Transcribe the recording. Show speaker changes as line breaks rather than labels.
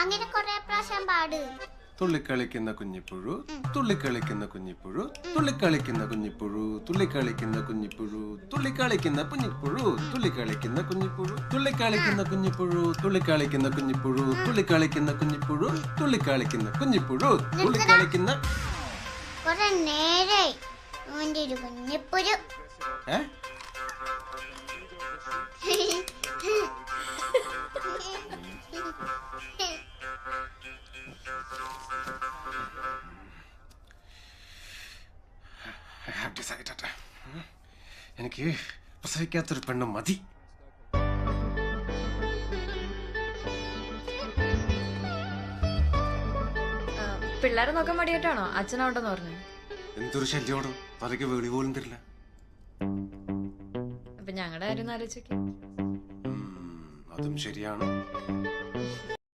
അങ്ങനെ കൊറേ പ്രാവശ്യം പാട്.
തുള്ളിക്കളിക്കുന്ന കുഞ്ഞിപ്പുഴു, തുള്ളിക്കളിക്കുന്ന കുഞ്ഞിപ്പുഴു, തുള്ളിക്കളിക്കുന്ന കുഞ്ഞിപ്പുഴു, തുള്ളിക്കളിക്കുന്ന കുഞ്ഞിപ്പുഴു, തുള്ളിക്കളിക്കുന്ന കുഞ്ഞിപ്പുഴു, തുള്ളിക്കളിക്കുന്ന കുഞ്ഞിപ്പുഴു, തുള്ളിക്കളിക്കുന്ന കുഞ്ഞിപ്പുഴു, തുള്ളിക്കളിക്കുന്ന കുഞ്ഞിപ്പുഴു, തുള്ളിക്കളിക്കുന്ന കുഞ്ഞിപ്പുഴു, തുള്ളിക്കളിക്കുന്ന കുഞ്ഞിപ്പുഴു, തുള്ളിക്കളിക്കുന്ന.
കൊറേ നേരായി അവന്റെ ഒരു കുഞ്ഞിപ്പുരു.
എനിക്ക് പ്രസവിക്കാത്തൊരു പെണ്ണ് മതി.
പിള്ളേരെ നോക്കാൻ മടിയായിട്ടാണോ അച്ഛനോട്ടെന്ന് പറഞ്ഞു?
എന്തൊരു ശല്യോടും അതൊക്കെ വെളി പോലും തരില്ല.
അപ്പൊ ഞങ്ങളുടെ കാര്യം ആലോചിക്കും.
അതും ശരിയാണ്.